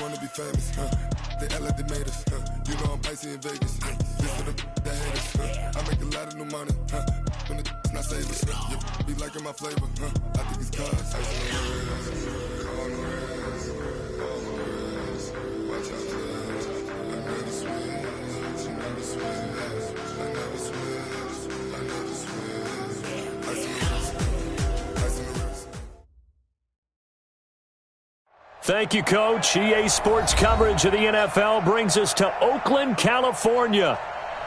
wanna be famous, They act like they made us, You know I'm icy in Vegas, This for the haters, I make a lot of new money, When it's not savers, Be liking my flavor, I think it's cause ice on the wrist, on the wrist, on the wrist. Watch out, please. I never switch, I never switch, I never switch, I never switch. Ice on the wrist, ice on the wrist. Thank you, Coach. EA Sports coverage of the NFL brings us to Oakland, California.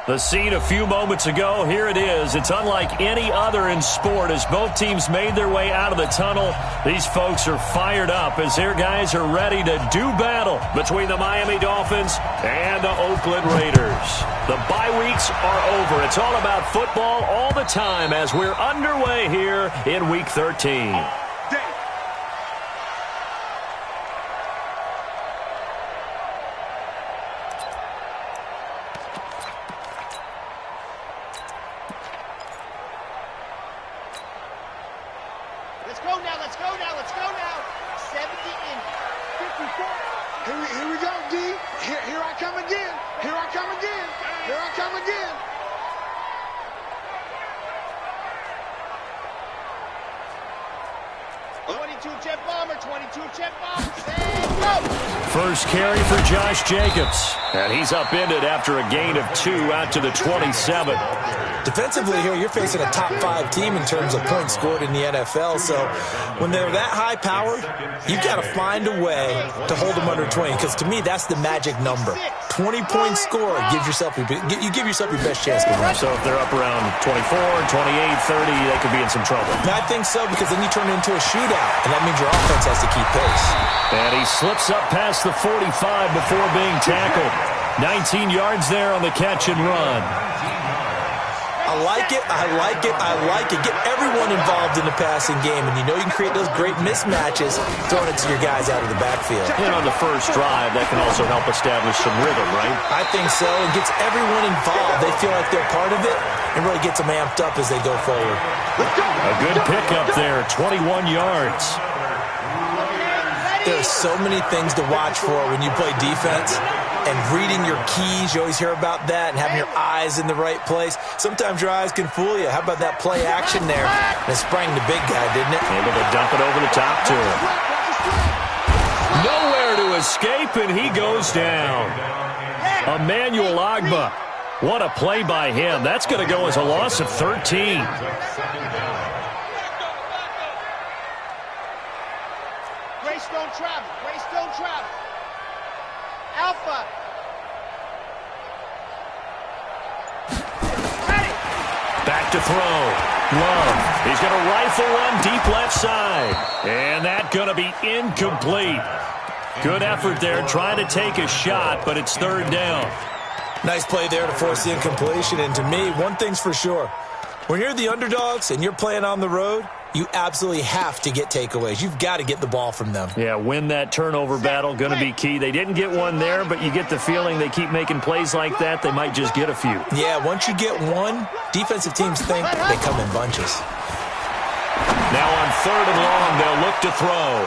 The scene a few moments ago, here it is. It's unlike any other in sport as both teams made their way out of the tunnel. These folks are fired up as their guys are ready to do battle between the Miami Dolphins and the Oakland Raiders. The bye weeks are over. It's all about football all the time as we're underway here in Week 13. First carry for Josh Jacobs. And he's upended after a gain of 2 out to the 27. Defensively here, you're facing a top-5 team in terms of points scored in the NFL. So when they're that high-powered, you've got to find a way to hold them under 20. Because to me, that's the magic number. 20-point score gives yourself you give yourself your best chance to win. So if they're up around 24, 28, 30, they could be in some trouble. And I think so, because then you turn it into a shootout, and that means your offense has to keep pace. And he slips up past the 45 before being tackled. 19 yards there on the catch and run. I like it, I like it, I like it. Get everyone involved in the passing game, and you know you can create those great mismatches throwing it to your guys out of the backfield. And on the first drive, that can also help establish some rhythm, right? I think so. It gets everyone involved. They feel like they're part of it, and really gets them amped up as they go forward. A good pickup there, 21 yards. There's so many things to watch for when you play defense. And reading your keys, you always hear about that, and having your eyes in the right place. Sometimes your eyes can fool you. How about that play action there? And it sprang the big guy, didn't it? Able to dump it over the top to him. Nowhere to escape, and he goes down. Emmanuel Ogbah. What a play by him. That's going to go as a loss of 13. Greystone travel. Greystone travel. Alpha. Ready. Back to throw. Love. He's going to rifle one deep left side. And that's going to be incomplete. Good effort there trying to take a shot, but it's third down. Nice play there to force the incompletion. And to me, one thing's for sure. When you're the underdogs and you're playing on the road, you absolutely have to get takeaways. You've got to get the ball from them. Yeah, win that turnover battle, going to be key. They didn't get one there, but you get the feeling they keep making plays like that, they might just get a few. Yeah, once you get one, defensive teams think they come in bunches. Now on third and long, they'll look to throw.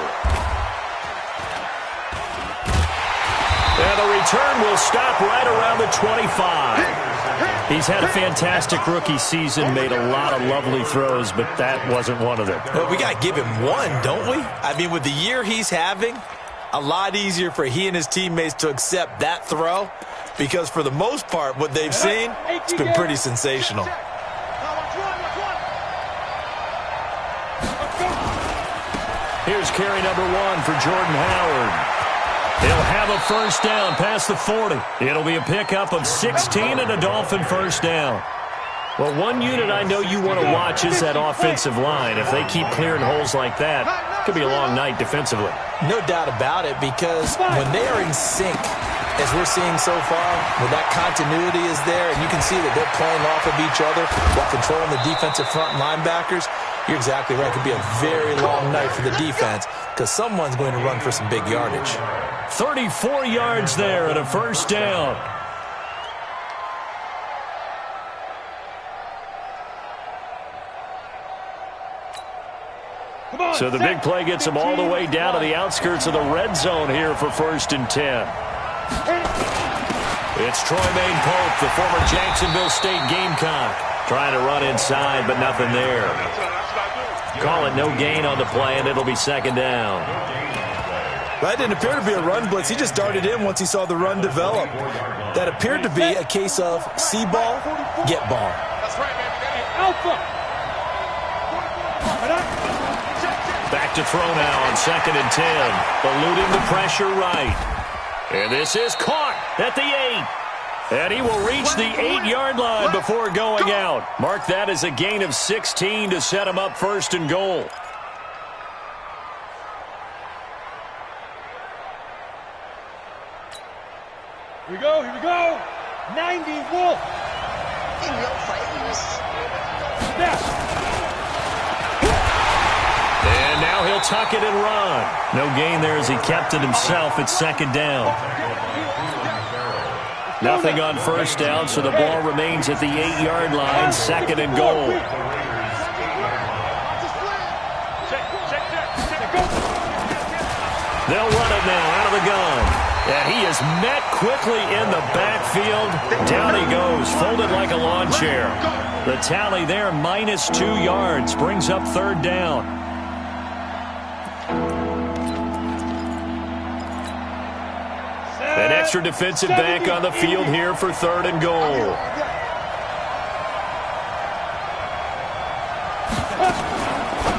And the return will stop right around the 25. He's had a fantastic rookie season, made a lot of lovely throws, but that wasn't one of them. Well, we got to give him one, don't we? I mean, with the year he's having, a lot easier for he and his teammates to accept that throw because for the most part, what they've seen, it's been pretty sensational. Here's carry number 1 for Jordan Howard. They'll have a first down past the 40. It'll be a pickup of 16 and a Dolphin first down. Well, one unit I know you want to watch is that offensive line. If they keep clearing holes like that, it could be a long night defensively. No doubt about it, because when they are in sync, as we're seeing so far, when that continuity is there, and you can see that they're playing off of each other while controlling the defensive front linebackers, you're exactly right. It could be a very long night for the defense because someone's going to run for some big yardage. 34 yards there and a first down. So the big play gets them all the way down to the outskirts of the red zone here for 1st and 10. It's Troymaine Pope, the former Jacksonville State Gamecock, trying to run inside, but nothing there. Call it no gain on the play, and it'll be 2nd down. That didn't appear to be a run blitz. He just darted in once he saw the run develop. That appeared to be a case of see ball, get ball. That's right, baby. Alpha. Back to throw now on 2nd and 10. Eluding the pressure right. And this is caught at the 8. And he will reach the 8-yard line before going out. Mark that as a gain of 16 to set him up 1st and goal. Here we go, here we go. 90 Wolf. And now he'll tuck it and run. No gain there as he kept it himself. It's 2nd down. Nothing on 1st down, so the ball remains at the 8-yard line, 2nd and goal. They'll run it now out of the gun. And he is met quickly in the backfield. Down he goes, folded like a lawn chair. The tally there, -2 yards, brings up 3rd down. An extra defensive back on the field here for 3rd and goal.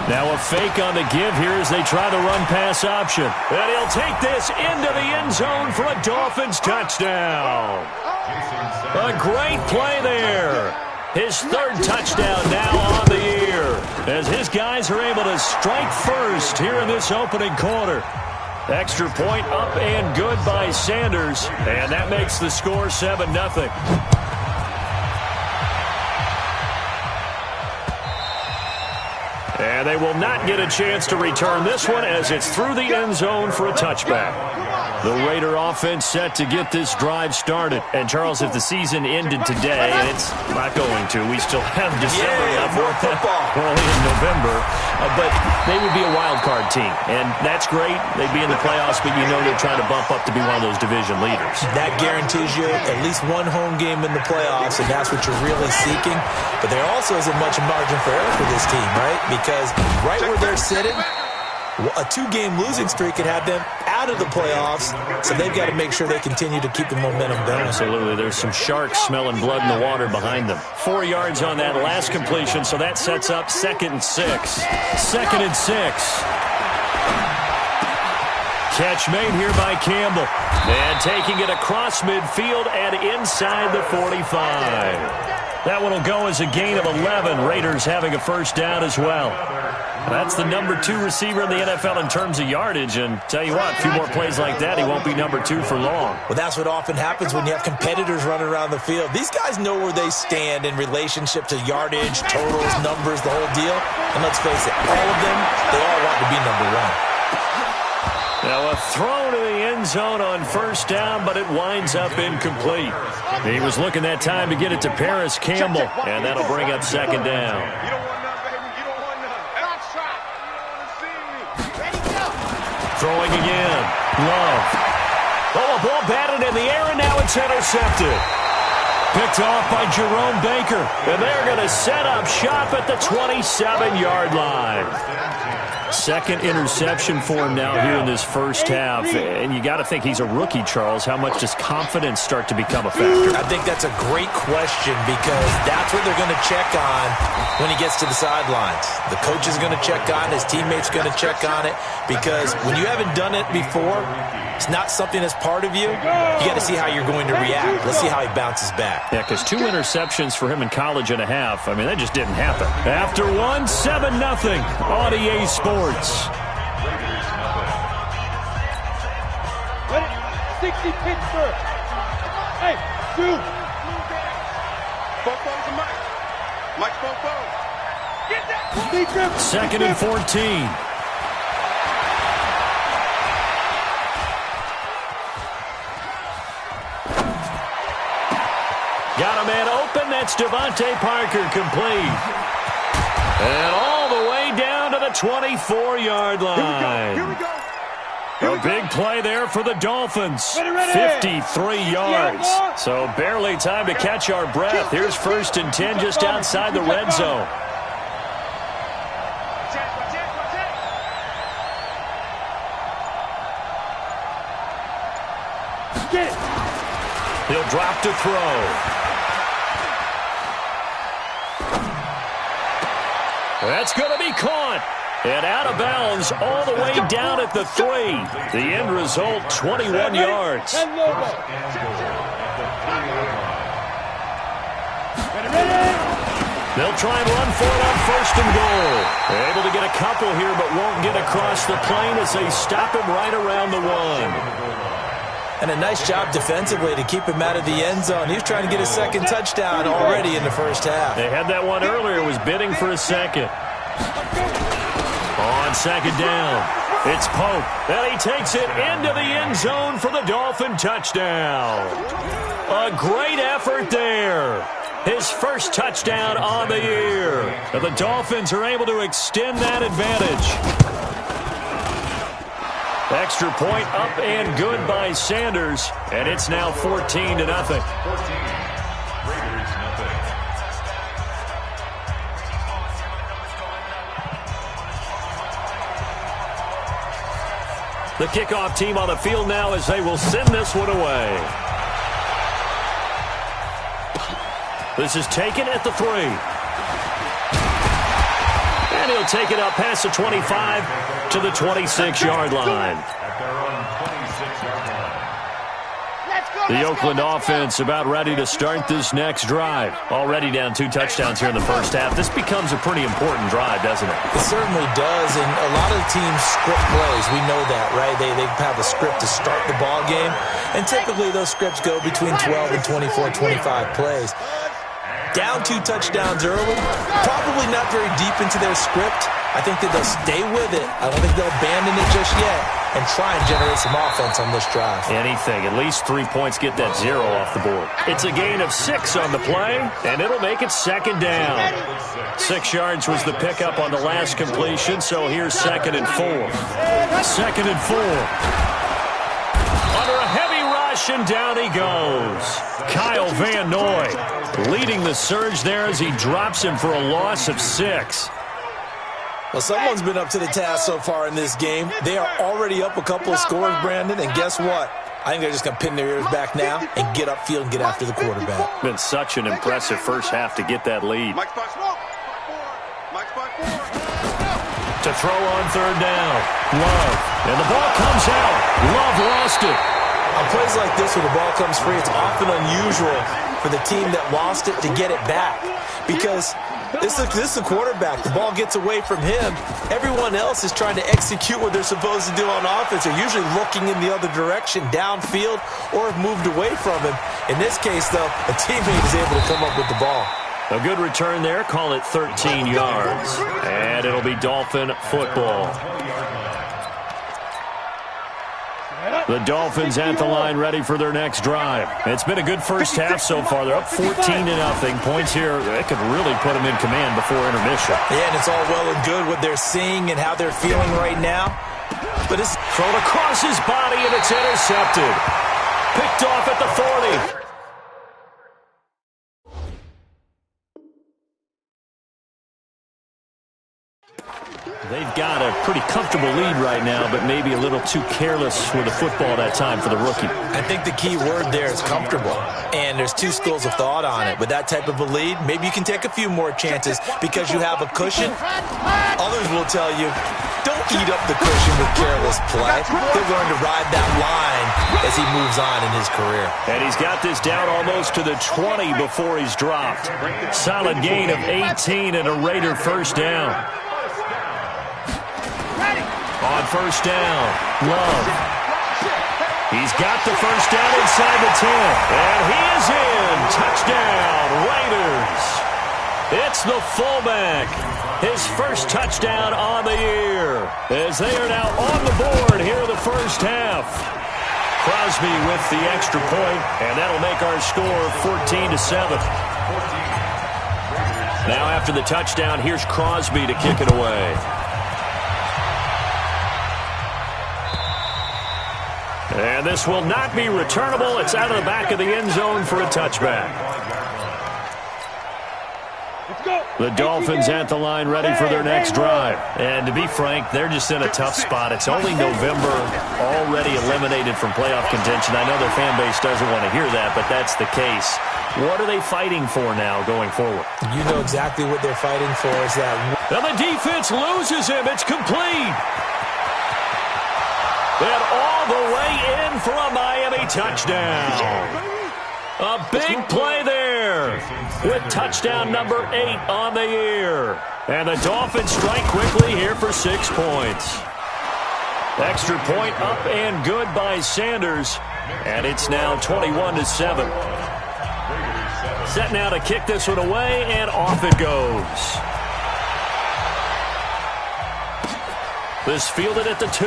Now a fake on the give here as they try the run-pass option. And he'll take this into the end zone for a Dolphins touchdown. A great play there. His 3rd touchdown now on the year as his guys are able to strike first here in this opening quarter. Extra point up and good by Sanders, and that makes the score 7-0. And they will not get a chance to return this one as it's through the end zone for a touchback. The Raider offense set to get this drive started. And, Charles, if the season ended today, and it's not going to, we still have December left. More football. We're only in November. But they would be a wild card team. And that's great. They'd be in the playoffs, but you know they're trying to bump up to be one of those division leaders. That guarantees you at least one home game in the playoffs, and that's what you're really seeking. But there also isn't much margin for error for this team, right? Because right where they're sitting, a 2-game losing streak could have them out of the playoffs, so they've got to make sure they continue to keep the momentum going. Absolutely. There's some sharks smelling blood in the water behind them. 4 yards on that last completion, so that sets up 2nd and 6. 2nd and 6. Catch made here by Campbell. And taking it across midfield and inside the 45. That one will go as a gain of 11. Raiders having a 1st down as well. That's the number 2 receiver in the NFL in terms of yardage. And tell you what, a few more plays like that, he won't be number 2 for long. Well, that's what often happens when you have competitors running around the field. These guys know where they stand in relationship to yardage, totals, numbers, the whole deal. And let's face it, all of them, they all want to be number 1. Now a throw to the end zone on 1st down, but it winds up incomplete. He was looking that time to get it to Paris Campbell, and that'll bring up 2nd down. You don't want none, baby. You don't want none. Outside. You don't want to see me. Ready, go. Throwing again. Love. Oh, a ball batted in the air, and now it's intercepted. Picked off by Jerome Baker, and they're going to set up shop at the 27-yard line. 2nd interception for him now here in this 1st half. And you got to think he's a rookie, Charles. How much does confidence start to become a factor? I think that's a great question because that's what they're going to check on when he gets to the sidelines. The coach is going to check on it. His teammates are going to check on it because when you haven't done it before, it's not something that's part of you. You got to see how you're going to react. Let's see how he bounces back. Yeah, because 2 interceptions for him in college and a half. I mean, that just didn't happen. After one, 7-0 on EA Sports. 60 Pittsburgh. Hey, dude. Fofo's a Mike. Mike Fofo. Get that. 2nd and 14. Got a man open. That's Devontae Parker complete. And all the way down to the the 24-yard line. Here we go. A big play there for the Dolphins. 53 yards. So barely time to catch our breath. Here's 1st and 10 just outside the red zone. He'll drop to throw. That's going to be caught. And out of bounds all the way down at the 3. The end result, 21 yards. They'll try and run for it on 1st and goal. They're able to get a couple here, but won't get across the plane as they stop him right around the 1. And a nice job defensively to keep him out of the end zone. He was trying to get a second touchdown already in the first half. They had that one earlier, was bidding for a second. On 2nd down, it's Pope. And he takes it into the end zone for the Dolphin touchdown. A great effort there. His first touchdown on the year. And the Dolphins are able to extend that advantage. Extra point up and good by Sanders, and it's now 14-0. The kickoff team on the field now as they will send this one away. This is taken at the 3. And he'll take it up past the 25 to the 26-yard line. The Oakland offense about ready to start this next drive. Already down 2 touchdowns here in the first half. This becomes a pretty important drive, doesn't it? It certainly does, and a lot of the teams script plays. We know that, right? They have a script to start the ball game, and typically those scripts go between 12 and 24, 25 plays. Down 2 touchdowns early, probably not very deep into their script. I think that they'll stay with it. I don't think they'll abandon it just yet and try and generate some offense on this drive. Anything. At least 3 points get that 0 off the board. It's a gain of 6 on the play, and it'll make it 2nd down. 6 yards was the pickup on the last completion, so here's 2nd and 4. 2nd and 4. Under a heavy rush, and down he goes. Kyle Van Noy leading the surge there as he drops him for a loss of 6. Well, someone's been up to the task so far in this game. They are already up a couple of scores, Brandon, and guess what? I think they're just going to pin their ears back now and get upfield and get after the quarterback. Been such an impressive first half to get that lead. To throw on 3rd down. Love. And the ball comes out. Love lost it. On plays like this, when the ball comes free, it's often unusual for the team that lost it to get it back. Because this is the quarterback. The ball gets away from him. Everyone else is trying to execute what they're supposed to do on offense. They're usually looking in the other direction, downfield, or have moved away from him. In this case, though, a teammate is able to come up with the ball. A good return there. Call it 13 yards. And it'll be Dolphin football. The Dolphins at the line ready for their next drive. It's been a good first half so far. They're up 14-0. Points here, they could really put them in command before intermission. Yeah, and it's all well and good what they're seeing and how they're feeling right now. But it's thrown across his body, and it's intercepted. Picked off at the 40. They've got a pretty comfortable lead right now, but maybe a little too careless with the football that time for the rookie. I think the key word there is comfortable, and there's 2 schools of thought on it. With that type of a lead, maybe you can take a few more chances because you have a cushion. Others will tell you, don't eat up the cushion with careless play. He'll learn to ride that line as he moves on in his career. And he's got this down almost to the 20 before he's dropped. Solid gain of 18 and a Raider first down. On 1st down, Love. He's got the first down inside the 10. And he is in. Touchdown, Raiders. It's the fullback. His first touchdown on the year. As they are now on the board here in the first half. Crosby with the extra point, and that'll make our score 14-7. Now after the touchdown, here's Crosby to kick it away. And this will not be returnable. It's out of the back of the end zone for a touchback. The Dolphins at the line ready for their next drive. And to be frank, they're just in a tough spot. It's only November, already eliminated from playoff contention. I know their fan base doesn't want to hear that, but that's the case. What are they fighting for now going forward? You know exactly what they're fighting for. Is that... And the defense loses him. It's complete. And all the way in for a Miami touchdown. A big play there with touchdown number 8 on the year. And the Dolphins strike quickly here for 6 points. Extra point up and good by Sanders. And it's now 21-7. Set now to kick this one away, and off it goes. This fielded at the 2.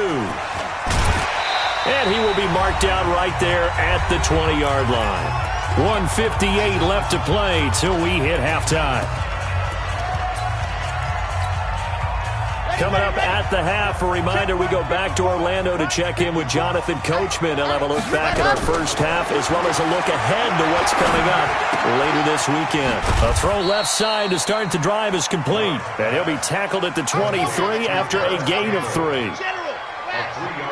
And he will be marked down right there at the 20-yard line. 1:58 left to play till we hit halftime. Coming up at the half, a reminder, we go back to Orlando to check in with Jonathan Coachman. He'll have a look back at our first half as well as a look ahead to what's coming up later this weekend. A throw left side to start the drive is complete. And he'll be tackled at the 23 after a gain of 3.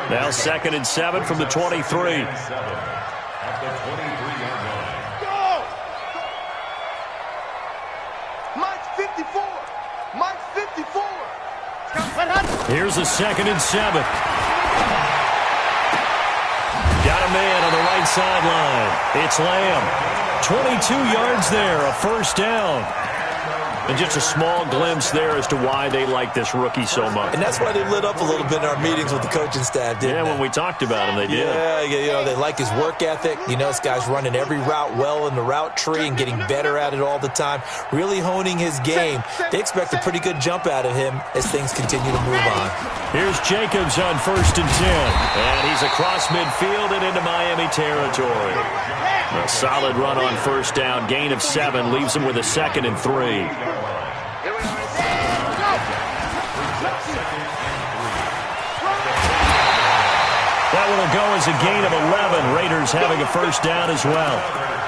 Now 2nd and 7 from the 23. Here's the 2nd and 7. Got a man on the right sideline. It's Lamb. 22 yards there, a first down. And just a small glimpse there as to why they like this rookie so much. And that's why they lit up a little bit in our meetings with the coaching staff, didn't they? Yeah, when we talked about him, they did. Yeah, you know, they like his work ethic. You know, this guy's running every route well in the route tree and getting better at it all the time, really honing his game. They expect a pretty good jump out of him as things continue to move on. Here's Jacobs on 1st and 10. And he's across midfield and into Miami territory. A solid run on first down. Gain of 7 leaves him with a 2nd and 3. That one will go as a gain of 11. Raiders having a first down as well.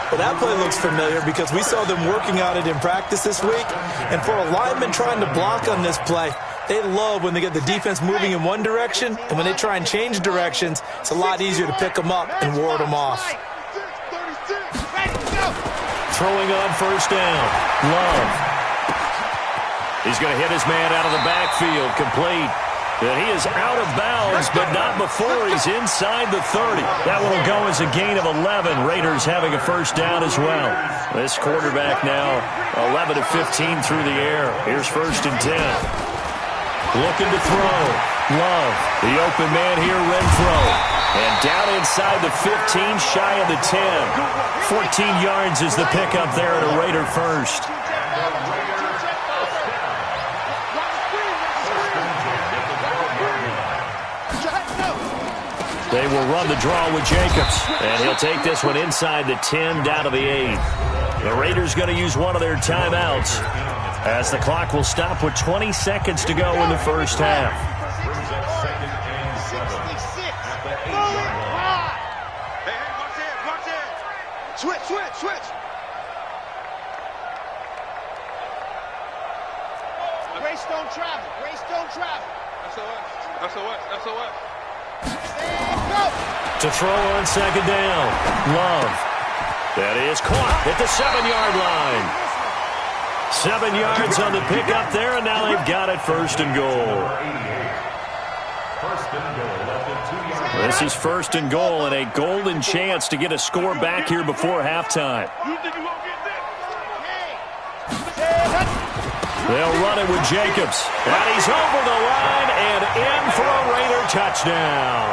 Well, that play looks familiar because we saw them working on it in practice this week. And for a lineman trying to block on this play, they love when they get the defense moving in one direction. And when they try and change directions, it's a lot easier to pick them up and ward them off. Throwing on first down. Love. He's going to hit his man out of the backfield. Complete. And he is out of bounds, but not before he's inside the 30. That one will go as a gain of 11. Raiders having a first down as well. This quarterback now 11 of 15 through the air. Here's 1st and 10. Looking to throw. Love. The open man here, Renfro. And down inside the 15, shy of the 10. 14 yards is the pickup there at a Raider first. They will run the draw with Jacobs. And he'll take this one inside the 10, down to the 8. The Raiders going to use one of their timeouts as the clock will stop with 20 seconds to go in the first half. Switch. Grace don't travel. SOS. To throw on 2nd down. Love. That is caught at the 7-yard line. 7 yards on the pickup there, and now they've got it 1st and goal. This is 1st and goal and a golden chance to get a score back here before halftime. They'll run it with Jacobs. And he's over the line and in for a Raider touchdown.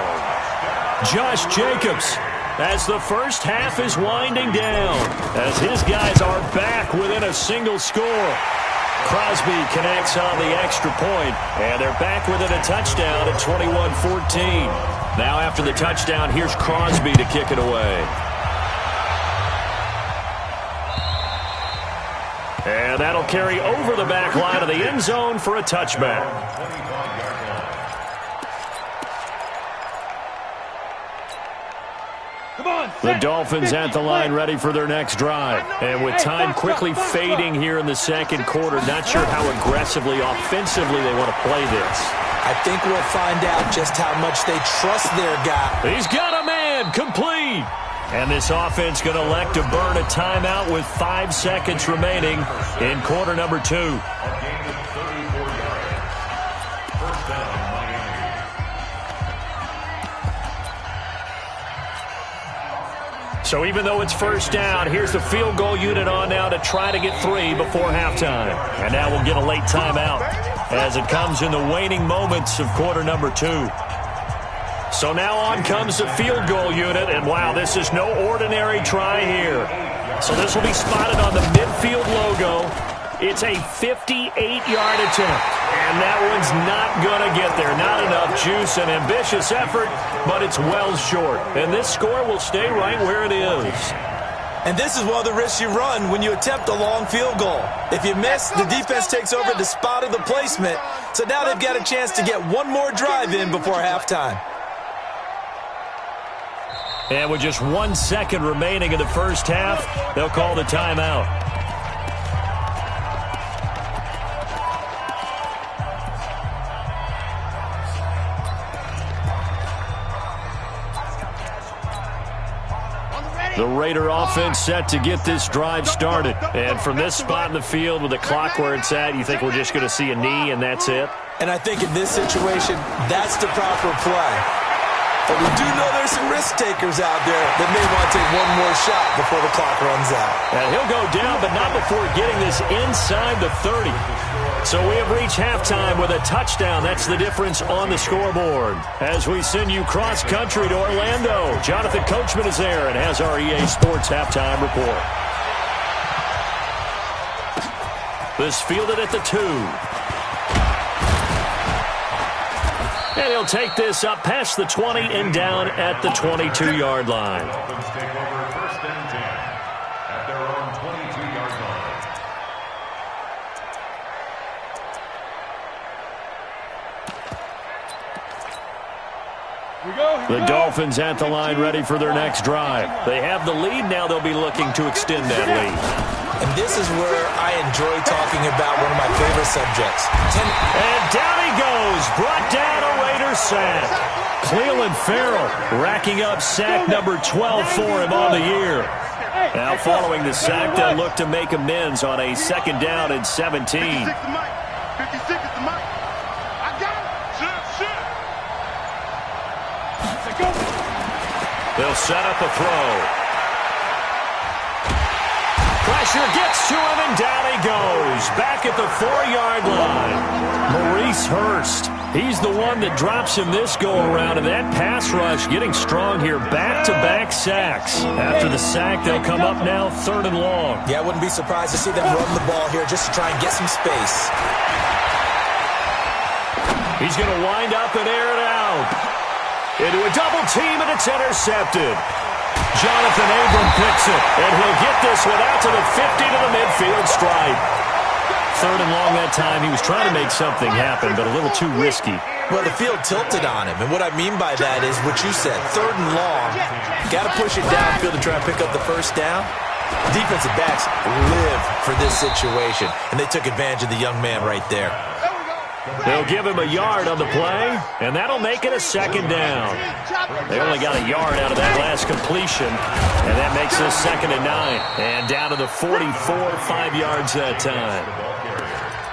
Josh Jacobs, as the first half is winding down, as his guys are back within a single score. Crosby connects on the extra point, and they're back within a touchdown at 21-14. Now after the touchdown, here's Crosby to kick it away. And that'll carry over the back line of the end zone for a touchback. The Dolphins at the line ready for their next drive. And with time quickly fading here in the second quarter, not sure how aggressively, offensively they want to play this. I think we'll find out just how much they trust their guy. He's got a man, complete. And this offense going to elect to burn a timeout with 5 seconds remaining in quarter number 2. So even though it's first down, here's the field goal unit on now to try to get 3 before halftime. And now we'll get a late timeout as it comes in the waning moments of quarter number 2. So now on comes the field goal unit, and wow, this is no ordinary try here. So this will be spotted on the midfield logo. It's a 58-yard attempt, and that one's not going to get there. Not enough juice, an ambitious effort, but it's well short. And this score will stay right where it is. And this is one of the risks you run when you attempt a long field goal. If you miss, the defense takes over the spot of the placement. So now they've got a chance to get one more drive in before halftime. And with just 1 second remaining in the first half, they'll call the timeout. The Raider offense set to get this drive started. And from this spot in the field with the clock where it's at, you think we're just going to see a knee and that's it? And I think in this situation, that's the proper play. But we do know there's some risk takers out there that may want to take one more shot before the clock runs out. And he'll go down, but not before getting this inside the 30. So we have reached halftime with a touchdown. That's the difference on the scoreboard. As we send you cross-country to Orlando, Jonathan Coachman is there and has our EA Sports halftime report. This fielded at the 2. And he'll take this up past the 20 and down at the 22-yard line. Dolphins take over first and 10 at their own 22-yard line. The Dolphins at the line ready for their next drive. They have the lead. Now they'll be looking to extend that lead. And this is where I enjoy talking about one of my favorite subjects. And down he goes. Brought down a Raider sack. Cleveland Farrell racking up sack number 12 for him on the year. Now following the sack, they'll look to make amends on a second down and 17. 56 is the mic. 56 is the mic. I got it. They'll set up a throw. Pressure gets to him, and down he goes. Back at the 4-yard line. Maurice Hurst. He's the one that drops him this go-around, and that pass rush getting strong here. Back-to-back sacks. After the sack, they'll come up now 3rd and long. Yeah, I wouldn't be surprised to see them run the ball here just to try and get some space. He's going to wind up and air it out. Into a double team, and it's intercepted. Jonathan Abram picks it, and he'll get this one out to the 50 to the midfield stripe. 3rd and long that time. He was trying to make something happen, but a little too risky. Well, the field tilted on him, and what I mean by that is what you said, 3rd and long. Got to push it downfield to try and pick up the first down. Defensive backs live for this situation, and they took advantage of the young man right there. They'll give him a yard on the play, and that'll make it a second down. They only got a yard out of that last completion, and that makes this 2nd and 9. And down to the 44, 5 yards that time.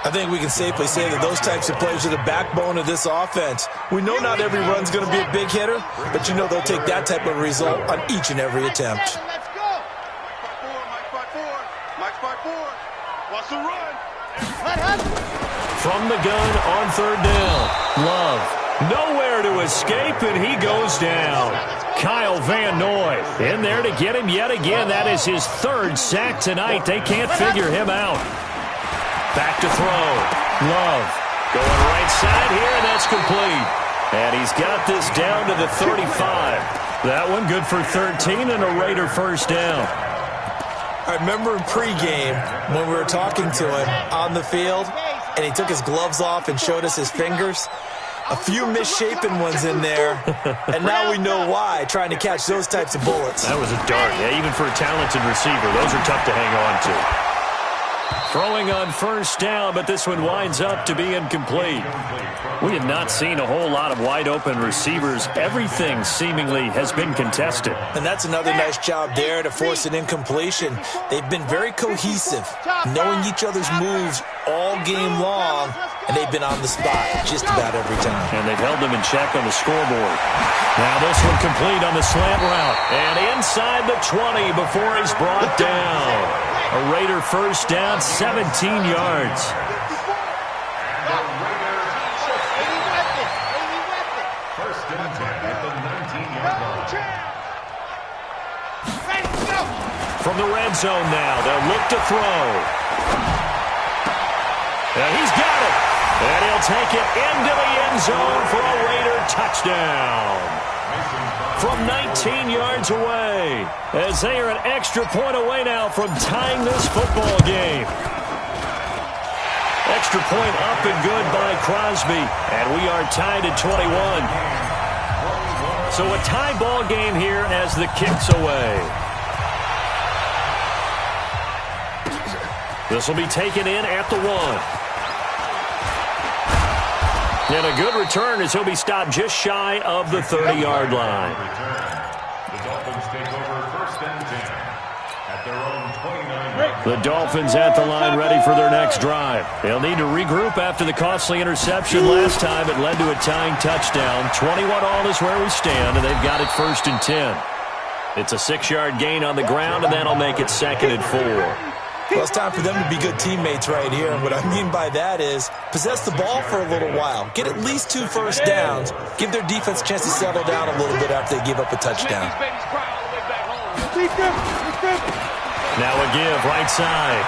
I think we can safely say that those types of plays are the backbone of this offense. We know not every run's going to be a big hitter, but you know they'll take that type of result on each and every attempt. Let's go. Mike 5-4. Mike 5-4. Watch the run. From the gun on 3rd down. Love. Nowhere to escape, and he goes down. Kyle Van Noy in there to get him yet again. That is his 3rd sack tonight. They can't figure him out. Back to throw. Love going right side here, and that's complete. And he's got this down to the 35. That one good for 13 and a Raider first down. I remember in pregame when we were talking to him on the field, and he took his gloves off and showed us his fingers. A few misshapen ones in there, and now we know why, trying to catch those types of bullets. That was a dart. Yeah, even for a talented receiver, those are tough to hang on to. Throwing on first down, but this one winds up to be incomplete. We have not seen a whole lot of wide-open receivers. Everything seemingly has been contested. And that's another nice job there to force an incompletion. They've been very cohesive, knowing each other's moves all game long, and they've been on the spot just about every time. And they've held them in check on the scoreboard. Now this one complete on the slant route. And inside the 20 before he's brought down. A Raider first down, 17 yards. First and 10 at the 19-yard line. From the red zone now, they'll look to throw. He's got it. And he'll take it into the end zone for a Raider touchdown. From 19 yards away, as they are an extra point away now from tying this football game. Extra point up and good by Crosby, and we are tied at 21. So a tie ball game here as the kick's away. This will be taken in at the 1. And a good return as he'll be stopped just shy of the 30-yard line. The Dolphins take over first and 10 at their own 29-yard line. The Dolphins at the line ready for their next drive. They'll need to regroup after the costly interception last time. It led to a tying touchdown. 21-all is where we stand, and they've got it first and 10. It's a 6-yard gain on the ground, and that'll make it 2nd and 4. Well, it's time for them to be good teammates right here. And what I mean by that is possess the ball for a little while. Get at least 2 first downs. Give their defense a chance to settle down a little bit after they give up a touchdown. Now a give right side.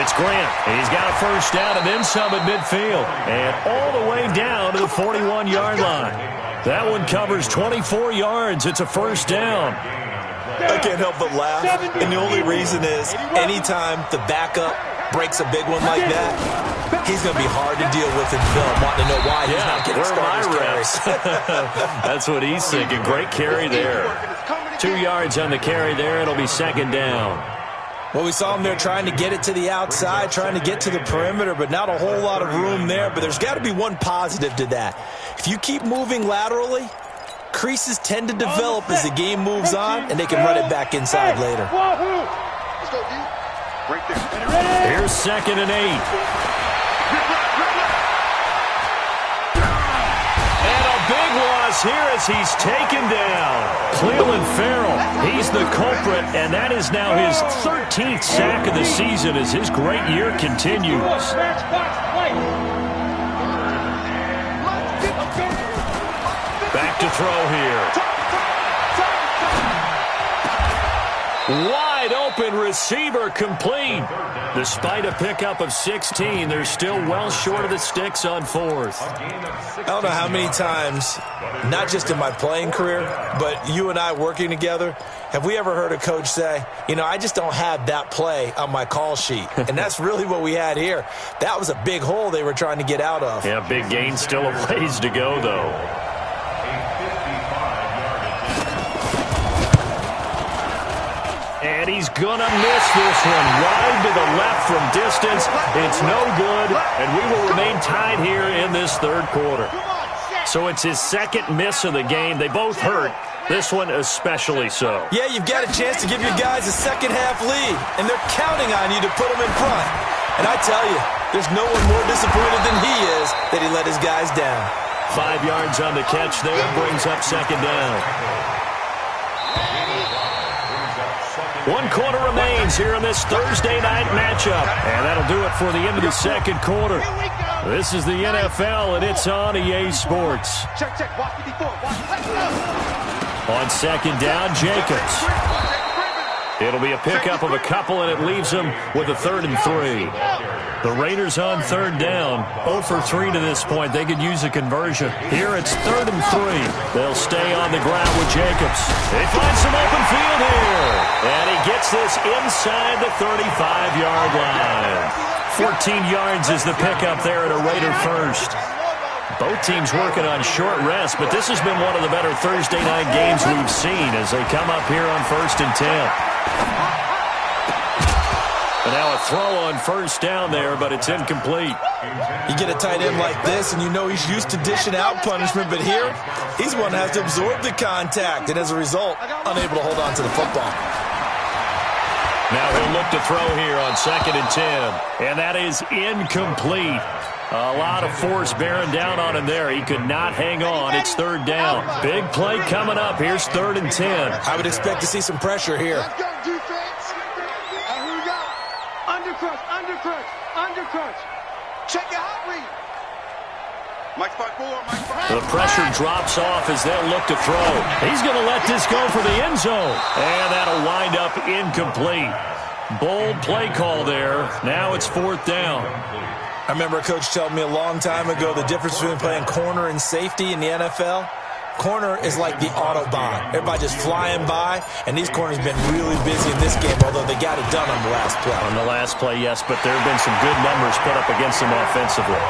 It's Grant. He's got a first down and then some at midfield. And all the way down to the 41-yard line. That one covers 24 yards. It's a first down. I can't help but laugh, and the only reason is anytime the backup breaks a big one like that, he's going to be hard to deal with in film, wanting to know why he's not getting starters carries. That's what he's thinking. Great carry there. 2 yards on the carry there. It'll be 2nd down. Well, we saw him there trying to get it to the outside, trying to get to the perimeter, but not a whole lot of room there. But there's got to be one positive to that. If you keep moving laterally, creases tend to develop as the game moves on, and they can run it back inside later. Let's go, D. Right there. Here's 2nd and 8. And a big loss here as he's taken down. Cleveland Farrell, he's the culprit, and that is now his 13th sack of the season as his great year continues. Back to throw here. Wide open receiver complete. Despite a pickup of 16, they're still well short of the sticks on 4th. I don't know how many times, not just in my playing career, but you and I working together, have we ever heard a coach say, I just don't have that play on my call sheet. And that's really what we had here. That was a big hole they were trying to get out of. Yeah, big gain, still a ways to go, though. And he's going to miss this one. Wide to the left from distance. It's no good, and we will remain tied here in this 3rd quarter. So it's his 2nd miss of the game. They both hurt. This one especially so. Yeah, you've got a chance to give your guys a second-half lead, and they're counting on you to put them in front. And I tell you, there's no one more disappointed than he is that he let his guys down. 5 yards on the catch there, brings up 2nd down. 1 quarter remains here in this Thursday night matchup. And that'll do it for the end of the 2nd quarter. This is the NFL, and it's on EA Sports. On 2nd down, Jacobs. It'll be a pickup of a couple, and it leaves them with a 3rd and 3. The Raiders on 3rd down, 0 for 3 to this point. They could use a conversion. Here it's 3rd and 3. They'll stay on the ground with Jacobs. They find some open field here. And he gets this inside the 35-yard line. 14 yards is the pickup there at a Raider first. Both teams working on short rest, but this has been one of the better Thursday night games we've seen as they come up here on 1st and 10. And now a throw on first down there, but it's incomplete. You get a tight end like this, and you know he's used to dishing out punishment, but here, he's one that has to absorb the contact, and as a result, unable to hold on to the football. Now he'll look to throw here on 2nd and 10, and that is incomplete. A lot of force bearing down on him there. He could not hang on. It's 3rd down. Big play coming up. Here's 3rd and 10. I would expect to see some pressure here. Let's go, defense. Here we go. Undercrunch, undercrunch, undercrunch. Check your hot read. Mike 5-4, Mike 5. The pressure drops off as they'll look to throw. He's going to let this go for the end zone. And that'll wind up incomplete. Bold play call there. Now it's 4th down. I remember a coach telling me a long time ago the difference between playing corner and safety in the NFL. Corner is like the Autobahn. Everybody just flying by, and these corners have been really busy in this game, although they got it done on the last play. On the last play, yes, but there have been some good numbers put up against them offensively.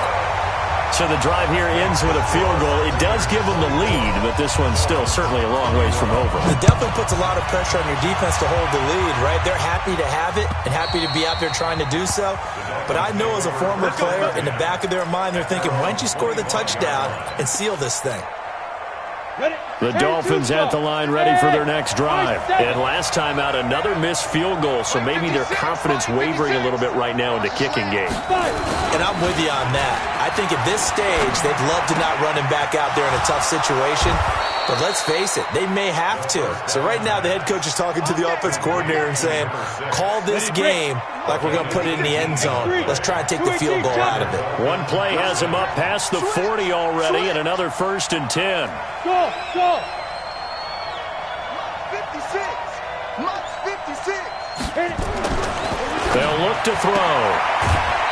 So the drive here ends with a field goal. It does give them the lead, but this one's still certainly a long ways from over. It definitely puts a lot of pressure on your defense to hold the lead, right? They're happy to have it and happy to be out there trying to do so. But I know as a former player, in the back of their mind, they're thinking, why don't you score the touchdown and seal this thing? The Dolphins at the line ready for their next drive. And last time out, another missed field goal, so maybe their confidence wavering a little bit right now in the kicking game. And I'm with you on that. I think at this stage, they'd love to not run him back out there in a tough situation. But let's face it, they may have to. So right now, the head coach is talking to the offense coordinator and saying, call this game like we're going to put it in the end zone. Let's try and take the field goal out of it. One play has him up past the 40 already, and another 1st and 10. Go, go. 56. Much 56. They'll look to throw.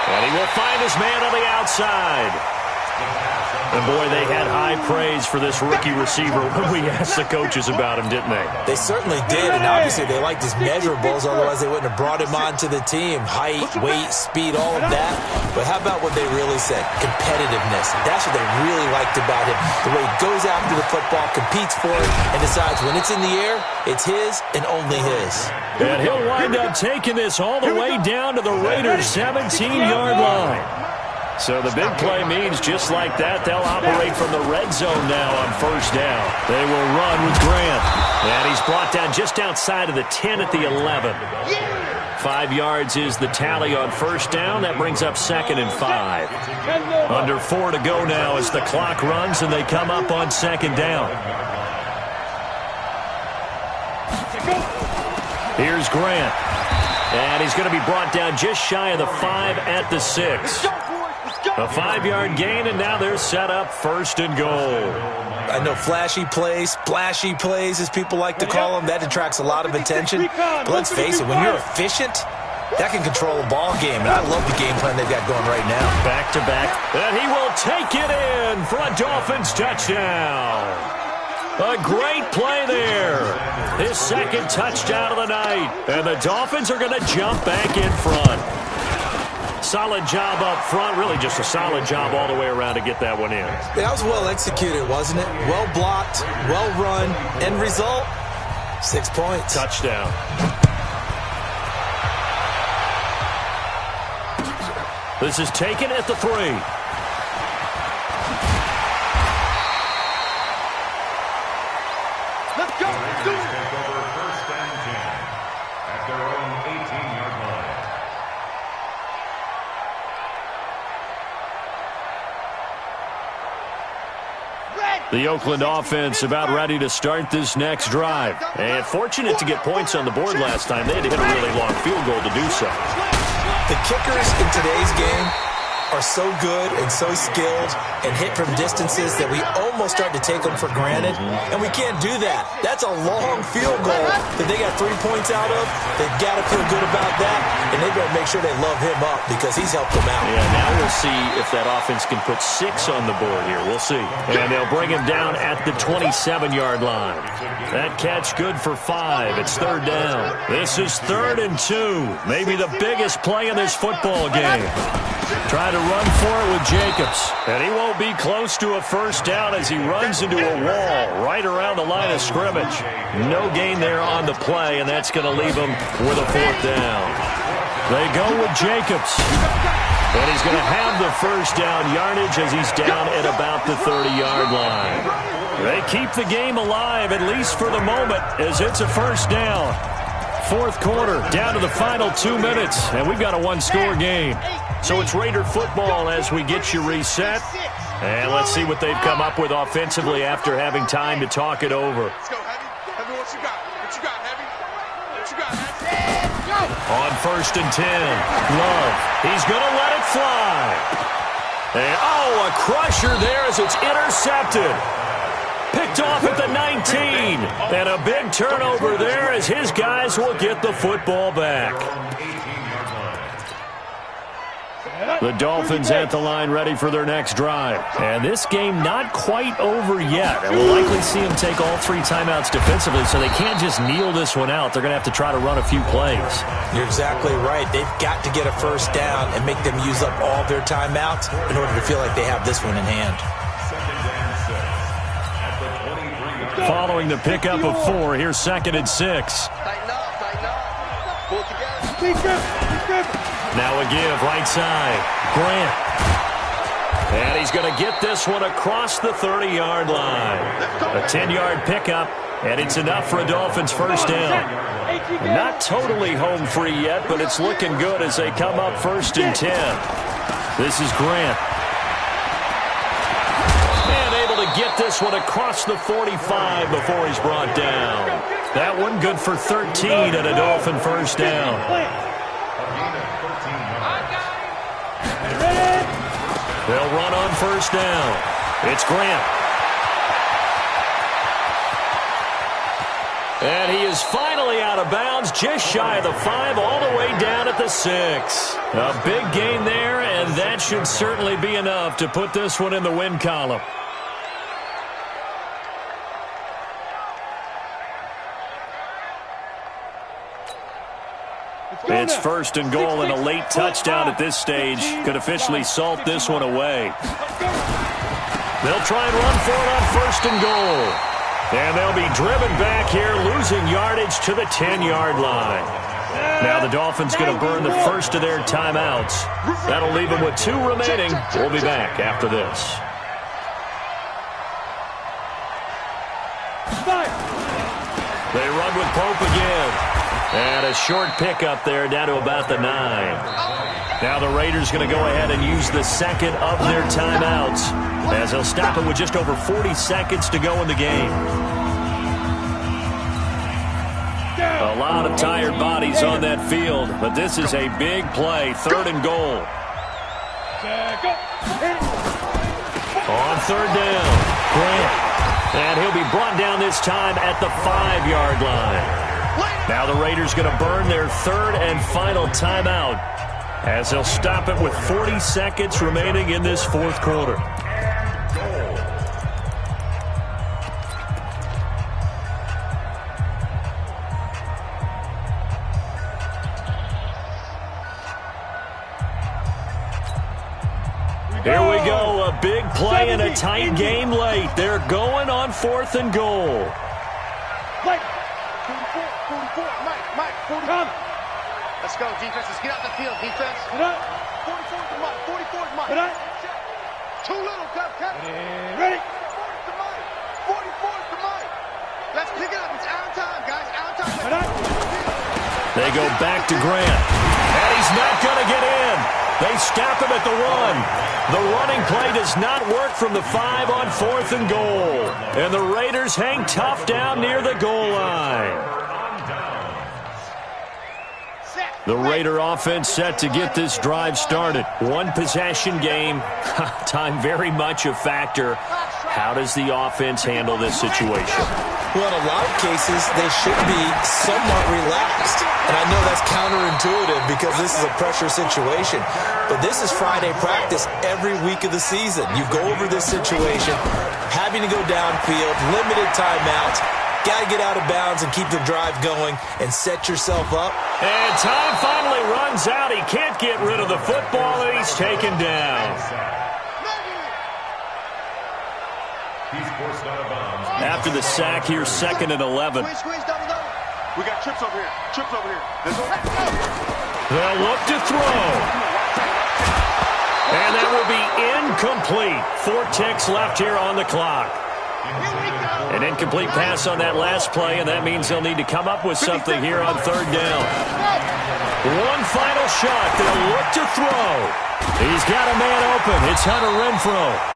And he will find his man on the outside. And, boy, they had high praise for this rookie receiver when we asked the coaches about him, didn't they? They certainly did, and obviously they liked his measurables, otherwise they wouldn't have brought him onto the team. Height, weight, speed, all of that. But how about what they really said? Competitiveness. That's what they really liked about him. The way he goes after the football, competes for it, and decides when it's in the air, it's his and only his. And he'll wind up taking this all the way down to the Raiders' 17-yard line. So the big play means just like that, they'll operate from the red zone now on 1st down. They will run with Grant. And he's brought down just outside of the 10 at the 11. 5 yards is the tally on 1st down. That brings up 2nd and 5. Under 4 to go now as the clock runs and they come up on 2nd down. Here's Grant. And he's going to be brought down just shy of the 5 at the 6. A 5-yard gain, and now they're set up 1st and goal. I know flashy plays, splashy plays, as people like to call them, that attracts a lot of attention. But let's face it, when you're efficient, that can control a ball game. And I love the game plan they've got going right now. Back to back, and he will take it in for a Dolphins touchdown. A great play there. His 2nd touchdown of the night. And the Dolphins are going to jump back in front. Solid job up front. Really just a solid job all the way around to get that one in. That was well executed, wasn't it? Well blocked, well run. End result, 6 points. Touchdown. This is taken at the 3. Let's go. Let's do it. Take over 1st and 10 at their own 18-yard line. The Oakland offense about ready to start this next drive. And fortunate to get points on the board last time. They had to hit a really long field goal to do so. The kickers in today's game are so good and so skilled and hit from distances that we almost start to take them for granted, and we can't do that. That's a long field goal that they got 3 points out of. They've got to feel good about that, and they better make sure they love him up because he's helped them out. Yeah, now we'll see if that offense can put 6 on the board here. We'll see. And they'll bring him down at the 27-yard line. That catch good for 5. It's 3rd down. This is 3rd and 2. Maybe the biggest play in this football game. Try to run for it with Jacobs. And he won't be close to a first down as he runs into a wall right around the line of scrimmage. No gain there on the play, and that's going to leave him with a fourth down. They go with Jacobs. And he's going to have the first down yardage as he's down at about the 30-yard line. They keep the game alive, at least for the moment, as it's a first down. Fourth quarter, down to the final 2 minutes, and we've got a one-score game. So it's Raider football as we get you reset. And let's see what they've come up with offensively after having time to talk it over. Let's go, Heavy. Heavy, what you got? What you got, Heavy? What you got, Heavy? Go! On 1st and 10, Love. He's going to let it fly. And, a crusher there as it's intercepted. Picked off at the 19. And a big turnover there as his guys will get the football back. The Dolphins at the line ready for their next drive. And this game not quite over yet. And we'll likely see them take all 3 timeouts defensively, so they can't just kneel this one out. They're going to have to try to run a few plays. You're exactly right. They've got to get a first down and make them use up all their timeouts in order to feel like they have this one in hand. Following the pickup of 4, here's 2nd and 6. Tighten up. Pull it together. Now a give, right side. Grant. And he's going to get this one across the 30-yard line. A 10-yard pickup, and it's enough for a Dolphins first down. Not totally home free yet, but it's looking good as they come up 1st and 10. This is Grant. And able to get this one across the 45 before he's brought down. That one good for 13 and a Dolphin first down. They'll run on first down. It's Grant. And he is finally out of bounds, just shy of the 5, all the way down at the 6. A big gain there, and that should certainly be enough to put this one in the win column. It's 1st and goal, and a late touchdown at this stage could officially salt this one away. They'll try and run for it on 1st and goal. And they'll be driven back here, losing yardage to the 10-yard line. Now the Dolphins going to burn the first of their timeouts. That'll leave them with 2 remaining. We'll be back after this. They run with Pope again. And a short pickup there down to about the 9. Now the Raiders going to go ahead and use the 2nd of their timeouts as they'll stop it with just over 40 seconds to go in the game. A lot of tired bodies on that field, but this is a big play. 3rd and goal. On 3rd down, Grant. And he'll be brought down this time at the 5-yard line. Now the Raiders going to burn their 3rd and final timeout as they'll stop it with 40 seconds remaining in this 4th quarter. Here we go, a big play and a tight game late. They're going on 4th and goal. 44, let's go, defense. Let's get out the field, defense. 44 to Mike. 44 to Mike. Too little, Kev. Ready? 44 to Mike. Let's pick it up. It's out of time, guys. Out of time. They go back to Grant. And he's not going to get in. They stop him at the 1. The running play does not work from the 5 on 4th and goal. And the Raiders hang tough down near the goal line. The Raider offense set to get this drive started. 1 possession game. Time very much a factor. How does the offense handle this situation? Well, in a lot of cases, they should be somewhat relaxed. And I know that's counterintuitive because this is a pressure situation. But this is Friday practice every week of the season. You go over this situation, having to go downfield, limited timeouts. got to get out of bounds and keep the drive going and set yourself up. And time finally runs out. He can't get rid of the football, and he's taken down. He's forced out of bounds. After the sack here, 2nd and 11. Squeeze, double. We got chips over here. Chips over here. They'll look to throw. And that will be incomplete. 4 ticks left here on the clock. An incomplete pass on that last play, and that means they'll need to come up with something here on 3rd down. One final shot. They'll look to throw. He's got a man open. It's Hunter Renfrow.